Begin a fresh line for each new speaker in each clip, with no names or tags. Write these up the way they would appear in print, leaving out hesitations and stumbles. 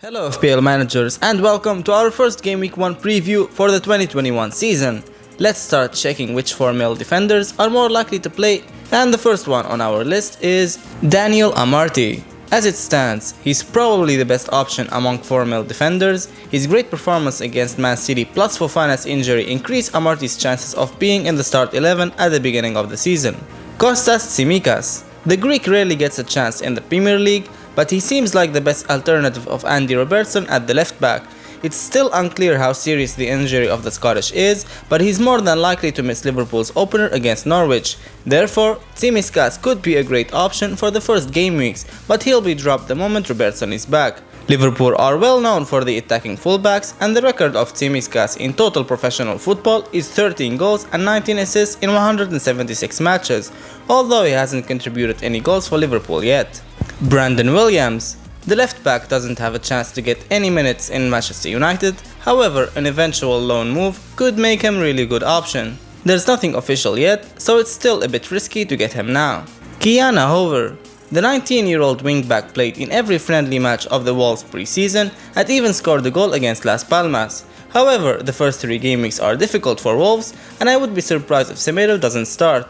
Hello FPL managers and welcome to our first Game Week 1 preview for the 2021 season. Let's start checking which 4 male defenders are more likely to play, and the first one on our list is Daniel Amartey. As it stands, he's probably the best option among 4 male defenders. His great performance against Man City plus Fofana's injury increased Amartey's chances of being in the start 11 at the beginning of the season. Kostas Tsimikas. The Greek rarely gets a chance in the Premier League, but he seems like the best alternative of Andy Robertson at the left back. It's still unclear how serious the injury of the Scottish is, but he's more than likely to miss Liverpool's opener against Norwich. Therefore, Tsimikas could be a great option for the first game weeks, but he'll be dropped the moment Robertson is back. Liverpool are well known for the attacking fullbacks, and the record of Tsimikas in total professional football is 13 goals and 19 assists in 176 matches, although he hasn't contributed any goals for Liverpool yet. Brandon Williams. The left back doesn't have a chance to get any minutes in Manchester United, however an eventual loan move could make him a really good option. There's nothing official yet, so it's still a bit risky to get him now. Kiana Hover. The 19-year-old wingback played in every friendly match of the Wolves pre-season and even scored a goal against Las Palmas. However, the first 3 game weeks are difficult for Wolves, and I would be surprised if Semedo doesn't start.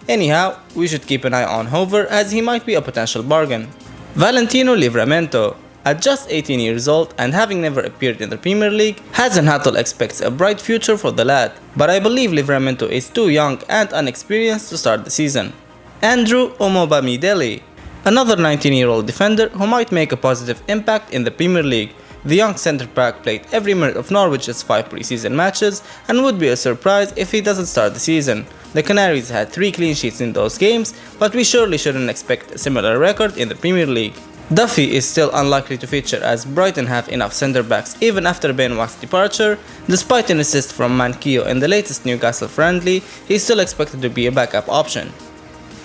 Anyhow, we should keep an eye on Hover as he might be a potential bargain. Valentino Livramento. At just 18 years old and having never appeared in the Premier League, Hasenhuttl expects a bright future for the lad, but I believe Livramento is too young and unexperienced to start the season. Andrew Omobamidele. Another 19-year-old defender who might make a positive impact in the Premier League. The young centre-back played every minute of Norwich's 5 pre-season matches and would be a surprise if he doesn't start the season. The Canaries had 3 clean sheets in those games, but we surely shouldn't expect a similar record in the Premier League. Duffy is still unlikely to feature as Brighton have enough centre-backs even after Ben White's departure. Despite an assist from Manquillo in the latest Newcastle friendly, he's still expected to be a backup option.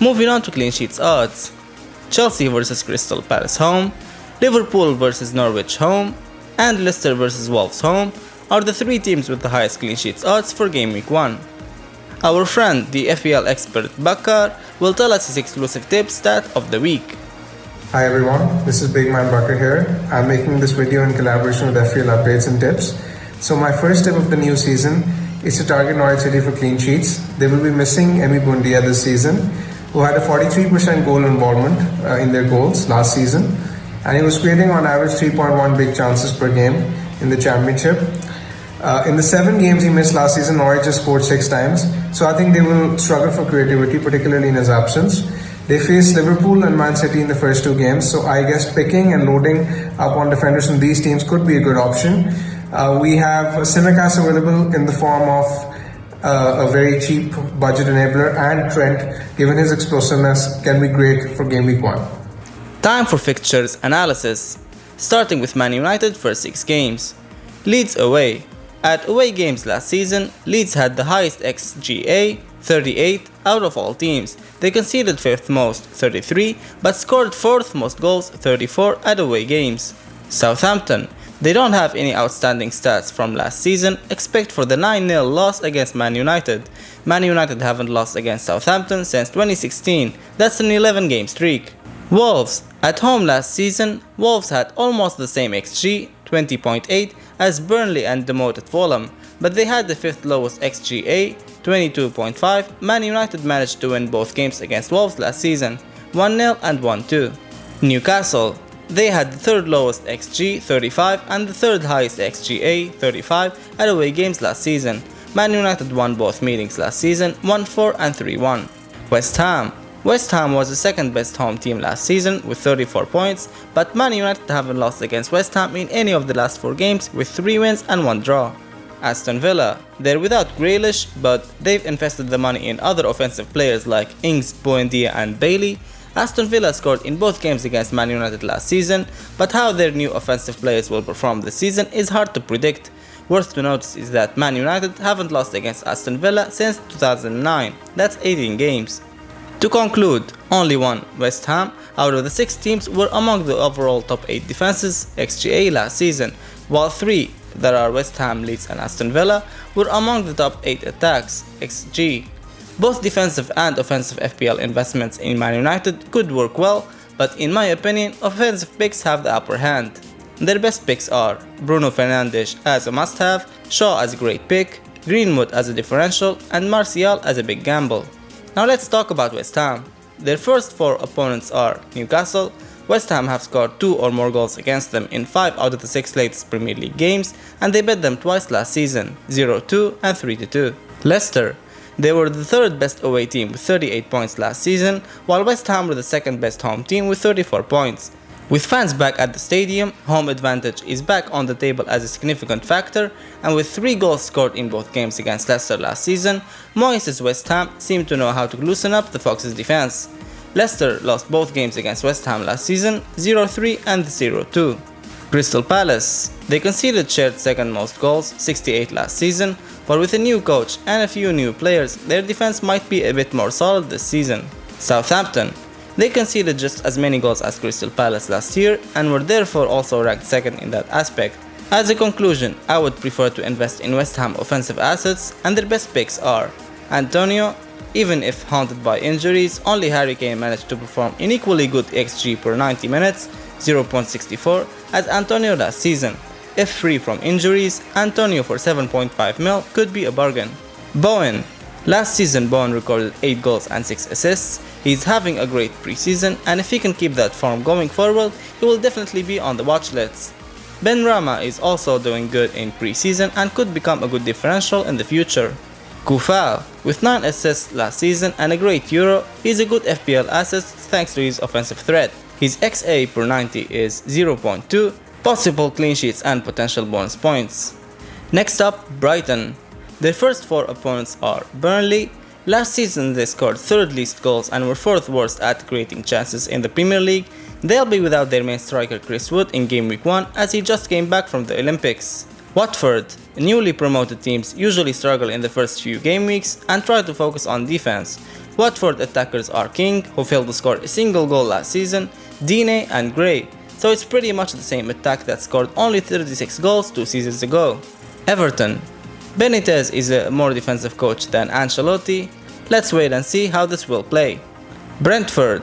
Moving on to clean sheets odds. Chelsea vs Crystal Palace home, Liverpool vs Norwich home, and Leicester vs Wolves home are the 3 teams with the highest clean sheets odds for Game Week 1. Our friend, the FPL expert Bakar, will tell us his exclusive tip stat of the week.
Hi everyone, this is Big Man Bakar here. I'm making this video in collaboration with FPL Updates and Tips. So my first tip of the new season is to target Norwich City for clean sheets. They will be missing Emi Buendia this season, who had a 43% goal involvement in their goals last season, and he was creating on average 3.1 big chances per game in the championship. In the 7 games he missed last season, Norwich just scored 6 times, so I think they will struggle for creativity, particularly in his absence. They face Liverpool and Man City in the first 2 games, so I guess picking and loading up on defenders from these teams could be a good option. We have Tsimikas available in the form of a very cheap budget enabler, and Trent, given his explosiveness, can be great for Game Week 1.
Time for fixtures analysis. Starting with Man United for 6 games. Leeds away. At away games last season, Leeds had the highest XGA, 38, out of all teams. They conceded 5th most, 33, but scored 4th most goals, 34, at away games. Southampton. They don't have any outstanding stats from last season except for the 9-0 loss against Man United. Man United haven't lost against Southampton since 2016, that's an 11-game streak. Wolves. At home last season, Wolves had almost the same XG, 20.8, as Burnley and demoted Fulham, but they had the 5th lowest XGA, 22.5. Man United managed to win both games against Wolves last season, 1-0 and 1-2. Newcastle. They had the 3rd lowest XG, 35, and the 3rd highest XGA, 35, at away games last season. Man United won both meetings last season, 1-4 and 3-1. West Ham. West Ham was the 2nd best home team last season with 34 points, but Man United haven't lost against West Ham in any of the last 4 games with 3 wins and 1 draw. Aston Villa. They're without Grealish, but they've invested the money in other offensive players like Ings, Buendia and Bailey. Aston Villa scored in both games against Man United last season, but how their new offensive players will perform this season is hard to predict. Worth to notice is that Man United haven't lost against Aston Villa since 2009, that's 18 games. To conclude, only one, West Ham, out of the 6 teams were among the overall top 8 defenses XGA last season, while 3, that are West Ham, Leeds and Aston Villa, were among the top 8 attacks XG. Both defensive and offensive FPL investments in Man United could work well, but in my opinion, offensive picks have the upper hand. Their best picks are Bruno Fernandes as a must-have, Shaw as a great pick, Greenwood as a differential, and Martial as a big gamble. Now let's talk about West Ham. Their first 4 opponents are Newcastle. West Ham have scored 2 or more goals against them in 5 out of the 6 latest Premier League games, and they bet them twice last season, 0-2 and 3-2. Leicester. They were the 3rd best away team with 38 points last season, while West Ham were the 2nd best home team with 34 points. With fans back at the stadium, home advantage is back on the table as a significant factor, and with 3 goals scored in both games against Leicester last season, Moyes' West Ham seemed to know how to loosen up the Foxes' defense. Leicester lost both games against West Ham last season, 0-3 and 0-2. Crystal Palace. They conceded shared 2nd most goals, 68 last season, but with a new coach and a few new players, their defense might be a bit more solid this season. Southampton. They conceded just as many goals as Crystal Palace last year and were therefore also ranked 2nd in that aspect. As a conclusion, I would prefer to invest in West Ham offensive assets, and their best picks are Antonio. Even if haunted by injuries, only Harry Kane managed to perform an equally good XG per 90 minutes, 0.64, as Antonio last season. If free from injuries, Antonio for 7.5 mil could be a bargain. Bowen. Last season Bowen recorded 8 goals and 6 assists. He's having a great preseason, and if he can keep that form going forward, he will definitely be on the watch list. Ben Rama is also doing good in preseason and could become a good differential in the future. Koufal. With 9 assists last season and a great Euro, he's a good FPL asset thanks to his offensive threat. His XA per 90 is 0.2, possible clean sheets and potential bonus points. Next up, Brighton. Their first 4 opponents are Burnley. Last season they scored 3rd least goals and were 4th worst at creating chances in the Premier League. They'll be without their main striker Chris Wood in Gameweek 1 as he just came back from the Olympics. Watford. Newly promoted teams usually struggle in the first few game weeks and try to focus on defense. Watford attackers are King, who failed to score a single goal last season, Dine and Gray, so it's pretty much the same attack that scored only 36 goals 2 seasons ago. Everton. Benitez is a more defensive coach than Ancelotti. Let's wait and see how this will play. Brentford.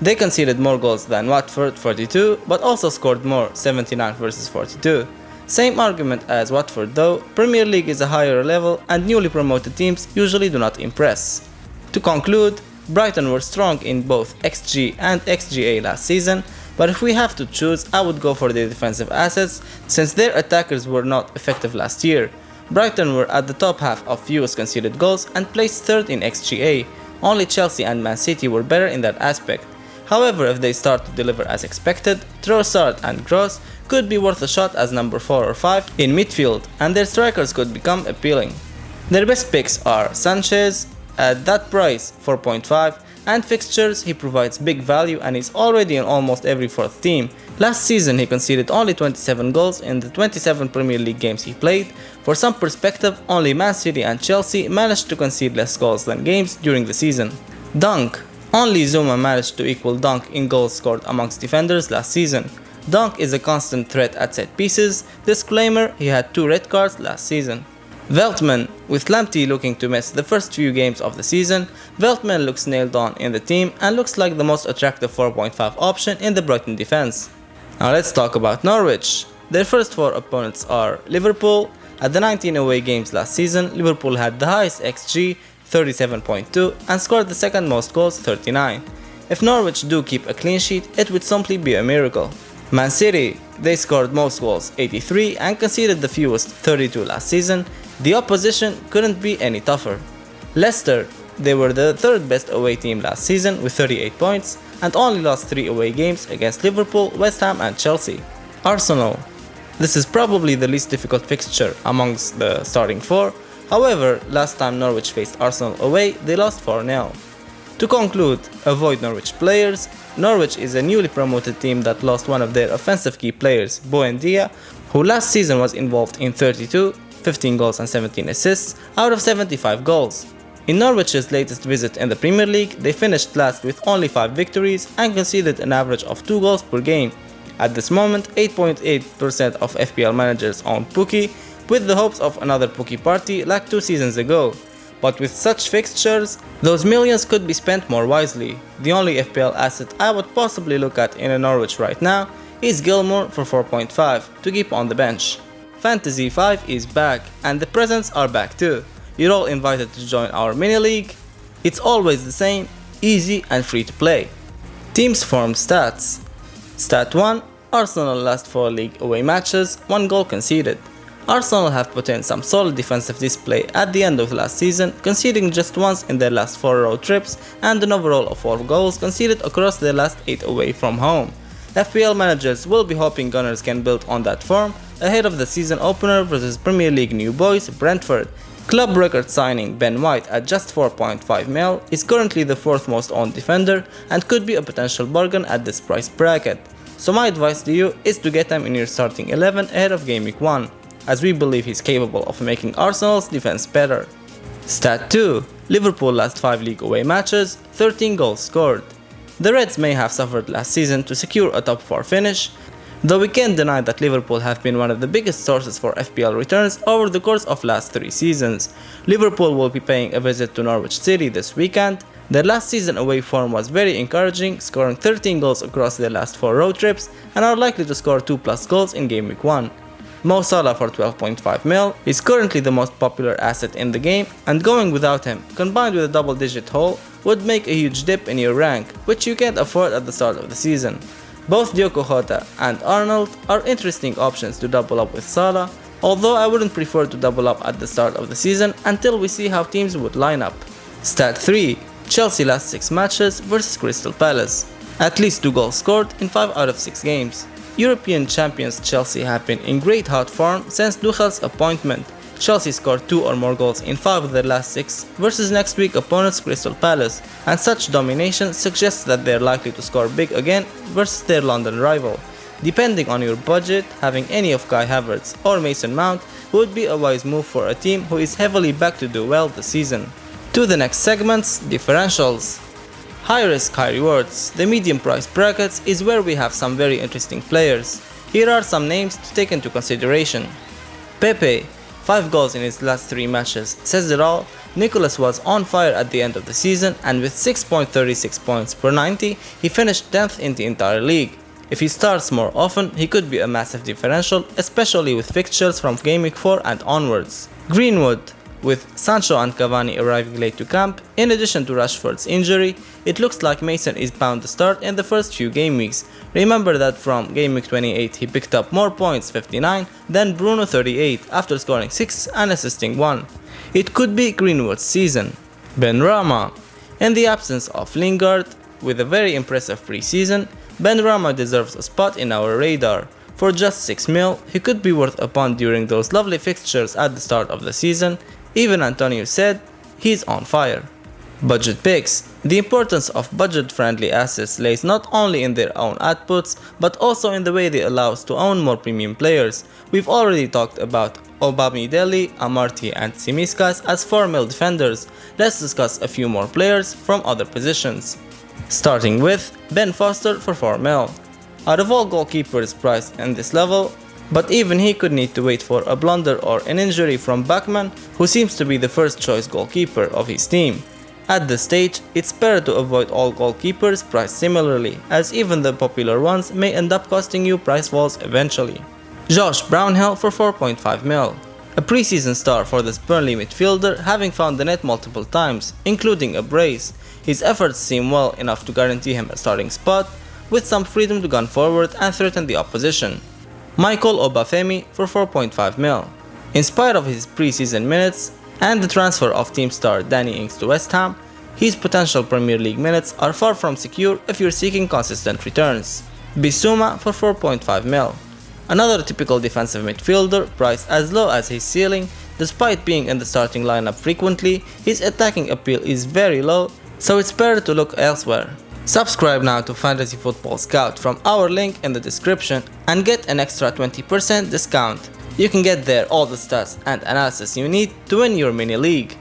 They conceded more goals than Watford, 42, but also scored more, 79 versus 42. Same argument as Watford though, Premier League is a higher level and newly promoted teams usually do not impress. To conclude, Brighton were strong in both XG and XGA last season, but if we have to choose, I would go for their defensive assets since their attackers were not effective last year. Brighton were at the top half of fewest conceded goals and placed 3rd in XGA. Only Chelsea and Man City were better in that aspect. However, if they start to deliver as expected, Trossard and Gross could be worth a shot as number 4 or 5 in midfield, and their strikers could become appealing. Their best picks are Sanchez at that price, 4.5, and Fixtures. He provides big value and is already in almost every 4th team. Last season he conceded only 27 goals in the 27 Premier League games he played. For some perspective, only Man City and Chelsea managed to concede less goals than games during the season. Dunk. Only Zuma managed to equal Dunk in goals scored amongst defenders last season. Dunk is a constant threat at set pieces. Disclaimer, he had 2 red cards last season. Veltman. With Lamptey looking to miss the first few games of the season, Veltman looks nailed on in the team and looks like the most attractive 4.5 option in the Brighton defense. Now let's talk about Norwich. Their first 4 opponents are Liverpool. At the 19 away games last season, Liverpool had the highest XG, 37.2, and scored the 2nd most goals, 39. If Norwich do keep a clean sheet, it would simply be a miracle. Man City. They scored most goals, 83, and conceded the fewest, 32 last season. The opposition couldn't be any tougher. Leicester. They were the 3rd best away team last season with 38 points and only lost 3 away games against Liverpool, West Ham and Chelsea. Arsenal. This is probably the least difficult fixture amongst the starting 4. However, last time Norwich faced Arsenal away, they lost 4-0. To conclude, avoid Norwich players. Norwich is a newly promoted team that lost one of their offensive key players, Buendia, who last season was involved in 32, 15 goals and 17 assists out of 75 goals. In Norwich's latest visit in the Premier League, they finished last with only 5 victories and conceded an average of 2 goals per game. At this moment, 8.8% of FPL managers own Pookie, with the hopes of another Pookie party like 2 seasons ago. But with such fixtures, those millions could be spent more wisely. The only FPL asset I would possibly look at in a Norwich right now is Gilmour for 4.5 to keep on the bench. Fantasy 5 is back, and the presents are back too. You're all invited to join our mini league. It's always the same, easy and free to play. Teams form stats. Stat 1, Arsenal last 4 league away matches, 1 goal conceded. Arsenal have put in some solid defensive display at the end of last season, conceding just once in their last 4 road trips and an overall of 4 goals conceded across their last 8 away from home. FPL managers will be hoping Gunners can build on that form ahead of the season opener versus Premier League new boys Brentford. Club record signing Ben White at just 4.5 mil is currently the 4th most owned defender and could be a potential bargain at this price bracket. So my advice to you is to get him in your starting 11 ahead of Gameweek 1, as we believe he's capable of making Arsenal's defense better. Stat 2, Liverpool last 5 league away matches, 13 goals scored. The Reds may have suffered last season to secure a top 4 finish, though we can't deny that Liverpool have been one of the biggest sources for FPL returns over the course of last 3 seasons. Liverpool will be paying a visit to Norwich City this weekend. Their last season away form was very encouraging, scoring 13 goals across their last 4 road trips and are likely to score 2+ goals in Gameweek 1. Mo Salah for 12.5 mil is currently the most popular asset in the game, and going without him, combined with a double-digit haul, would make a huge dip in your rank, which you can't afford at the start of the season. Both Diogo Jota and Arnold are interesting options to double up with Salah, although I wouldn't prefer to double up at the start of the season until we see how teams would line up. Stat 3, Chelsea last 6 matches versus Crystal Palace. At least 2 goals scored in 5 out of 6 games. European champions Chelsea have been in great hot form since Tuchel's appointment. Chelsea scored 2 or more goals in 5 of their last 6 versus next week opponents Crystal Palace, and such domination suggests that they're likely to score big again versus their London rival. Depending on your budget, having any of Kai Havertz or Mason Mount would be a wise move for a team who is heavily back to do well this season. To the next segments, differentials. High risk, high rewards. The medium price brackets is where we have some very interesting players. Here are some names to take into consideration. Pepe, 5 goals in his last 3 matches, says it all. Nicholas was on fire at the end of the season, and with 6.36 points per 90, he finished 10th in the entire league. If he starts more often, he could be a massive differential, especially with fixtures from Gameweek 4 and onwards. Greenwood, with Sancho and Cavani arriving late to camp, in addition to Rashford's injury, it looks like Mason is bound to start in the first few game weeks. Remember that from Gameweek 28 he picked up more points, 59, than Bruno 38 after scoring 6 and assisting 1. It could be Greenwood's season. Benrahma. In the absence of Lingard, with a very impressive pre-season, Benrahma deserves a spot in our radar. For just 6 mil, he could be worth a punt during those lovely fixtures at the start of the season. Even Antonio said he's on fire. Budget picks. The importance of budget-friendly assets lays not only in their own outputs, but also in the way they allow us to own more premium players. We've already talked about Obamidele, Amartey and Tsimikas as 4 mil defenders. Let's discuss a few more players from other positions. Starting with Ben Foster for 4 mil. Out of all goalkeepers priced in this level, but even he could need to wait for a blunder or an injury from Bachmann, who seems to be the first choice goalkeeper of his team. At this stage, it's better to avoid all goalkeepers priced similarly, as even the popular ones may end up costing you price falls eventually. Josh Brownhill for 4.5 mil. A preseason star for this Burnley midfielder, having found the net multiple times, including a brace. His efforts seem well enough to guarantee him a starting spot, with some freedom to gun forward and threaten the opposition. Michael Obafemi for 4.5 mil. In spite of his preseason minutes and the transfer of team star Danny Ings to West Ham, his potential Premier League minutes are far from secure if you're seeking consistent returns. Bissouma for 4.5 mil. Another typical defensive midfielder priced as low as his ceiling. Despite being in the starting lineup frequently, his attacking appeal is very low, so it's better to look elsewhere. Subscribe now to Fantasy Football Scout from our link in the description and get an extra 20% discount. You can get there all the stats and analysis you need to win your mini league.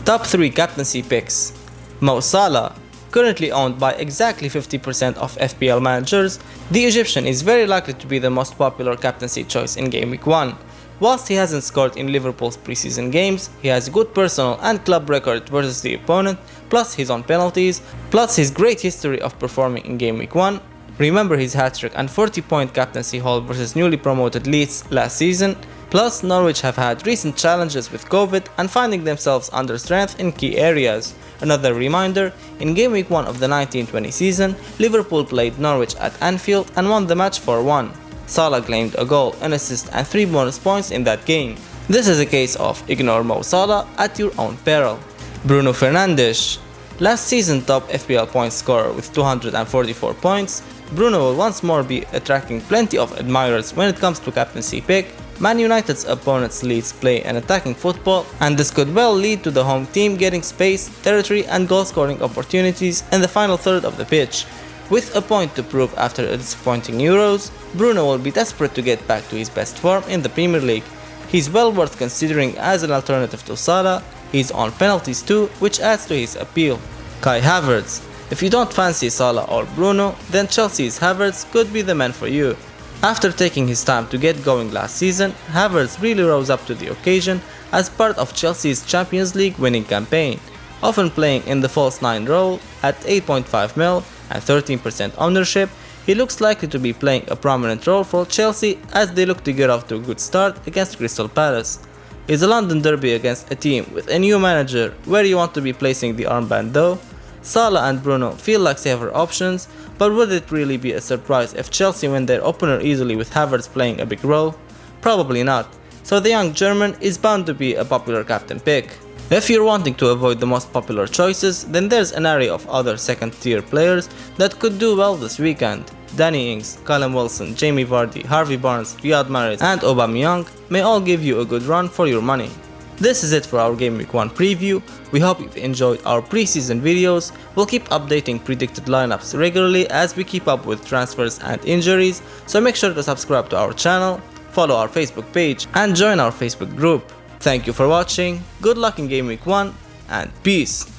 Top 3 Captaincy Picks. Mo Salah. Currently owned by exactly 50% of FPL managers, the Egyptian is very likely to be the most popular captaincy choice in Gameweek 1. Whilst he hasn't scored in Liverpool's preseason games, he has a good personal and club record versus the opponent, plus his own penalties, plus his great history of performing in Gameweek 1, Remember his hat-trick and 40-point captaincy haul versus newly promoted Leeds last season. Plus, Norwich have had recent challenges with COVID and finding themselves under strength in key areas. Another reminder, in Game Week 1 of the 1920 season, Liverpool played Norwich at Anfield and won the match 4-1. Salah claimed a goal, an assist and 3 bonus points in that game. This is a case of ignore Mo Salah at your own peril. Bruno Fernandes. Last season top FPL point scorer with 244 points, Bruno will once more be attracting plenty of admirers when it comes to captaincy pick. Man United's opponents Leeds play an attacking football, and this could well lead to the home team getting space, territory and goal scoring opportunities in the final third of the pitch. With a point to prove after a disappointing Euros, Bruno will be desperate to get back to his best form in the Premier League. He's well worth considering as an alternative to Salah. He's on penalties too, which adds to his appeal. Kai Havertz. If you don't fancy Salah or Bruno, then Chelsea's Havertz could be the man for you. After taking his time to get going last season, Havertz really rose up to the occasion as part of Chelsea's Champions League winning campaign, often playing in the false 9 role at 8.5 mil and 13% ownership. He looks likely to be playing a prominent role for Chelsea as they look to get off to a good start against Crystal Palace. It's a London derby against a team with a new manager where you want to be placing the armband though. Salah and Bruno feel like safer options, but would it really be a surprise if Chelsea win their opener easily with Havertz playing a big role? Probably not, so the young German is bound to be a popular captain pick. If you're wanting to avoid the most popular choices, then there's an array of other second tier players that could do well this weekend. Danny Ings, Callum Wilson, Jamie Vardy, Harvey Barnes, Riyad Mahrez and Aubameyang may all give you a good run for your money. This is it for our Game Week 1 preview. We hope you've enjoyed our preseason videos. We'll keep updating predicted lineups regularly as we keep up with transfers and injuries, so make sure to subscribe to our channel, follow our Facebook page and join our Facebook group. Thank you for watching, good luck in Game Week 1 and peace!